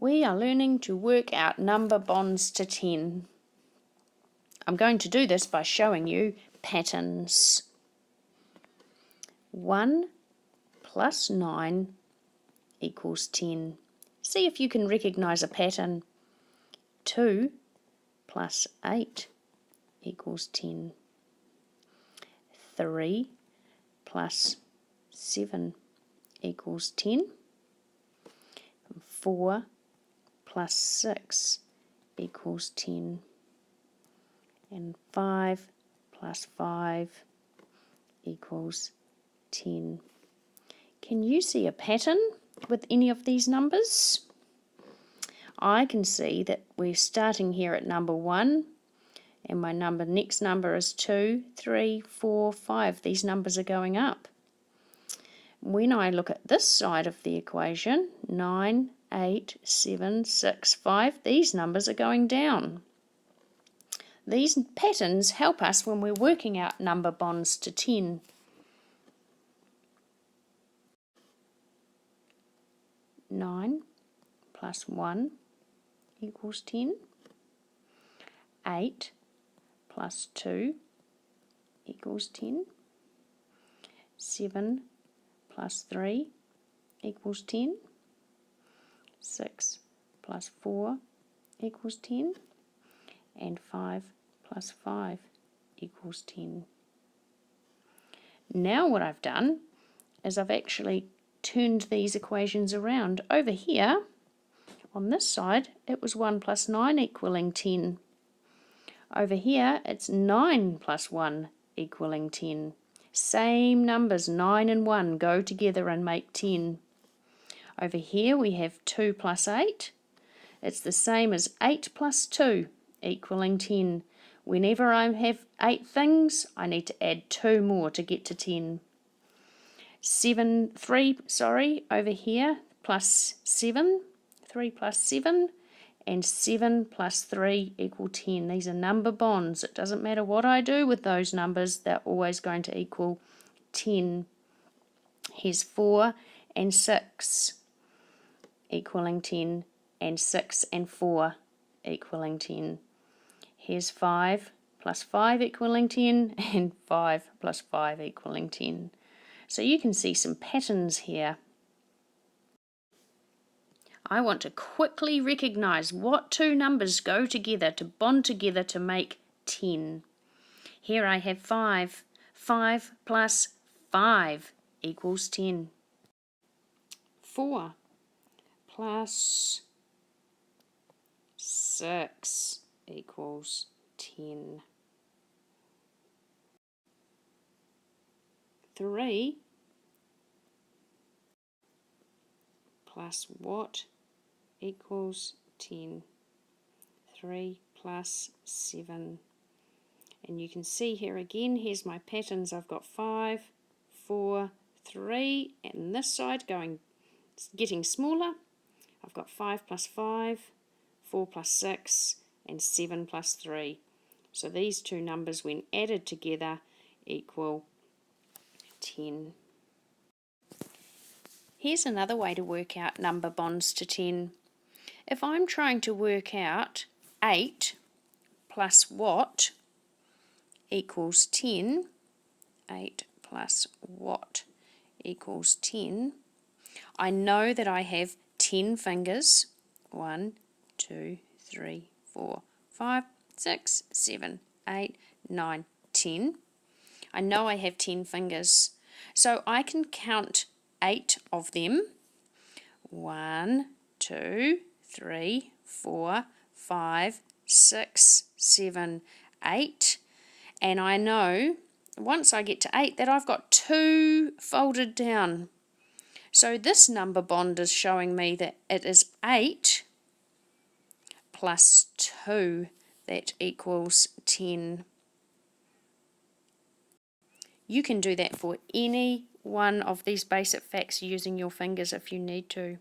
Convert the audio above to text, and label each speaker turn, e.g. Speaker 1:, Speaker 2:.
Speaker 1: We are learning to work out number bonds to 10. I'm going to do this by showing you patterns. 1 plus 9 equals 10. See if you can recognise a pattern. 2 plus 8 equals 10. 3 plus 7 equals 10. 4 plus 6 equals 10. And 5 plus 5 equals 10. Can you see a pattern with any of these numbers? I can see that we're starting here at number 1, and my next number is 2, 3, 4, 5. These numbers are going up. When I look at this side of the equation, 9, 8, 7, 6, 5, these numbers are going down. These patterns help us when we're working out number bonds to 10. Nine plus 1 equals 10. 8 plus 2 equals 10. 7 plus 3 equals 10. 6 plus 4 equals 10. And 5 plus 5 equals 10. Now what I've done is I've actually turned these equations around. Over here, on this side, it was 1 plus 9 equaling 10. Over here, it's 9 plus 1 equaling 10. Same numbers, 9 and 1, go together and make 10. Over here, we have 2 plus 8. It's the same as 8 plus 2 equaling 10. Whenever I have 8 things, I need to add 2 more to get to 10. 3 over here, plus 7, 3 plus 7, and 7 plus 3 equal 10. These are number bonds. It doesn't matter what I do with those numbers, they're always going to equal 10. Here's 4 and 6 equaling 10, and 6 and 4 equaling 10. Here's 5 plus 5 equaling 10, and 5 plus 5 equaling 10. So you can see some patterns here. I want to quickly recognise what two numbers go together to bond together to make 10. Here I have 5. 5 plus 5 equals 10. 4 plus 6 equals 10. 3 plus what equals 10? 3 plus 7. And you can see here again, here's my patterns. I've got 5, 4, 3, and this side getting smaller. I've got 5 plus 5, 4 plus 6, and 7 plus 3. So these two numbers, when added together, equal 10. Here's another way to work out number bonds to 10. If I'm trying to work out 8 plus what equals 10, 8 plus what equals 10, I know that I have 10 fingers. 1, 2, 3, 4, 5, 6, 7, 8, 9, 10. I know I have 10 fingers. So I can count 8 of them. 1, 2, 3, 4, 5, 6, 7, 8. And I know once I get to 8 that I've got 2 folded down. So this number bond is showing me that it is 8 plus 2 that equals 10. You can do that for any one of these basic facts using your fingers if you need to.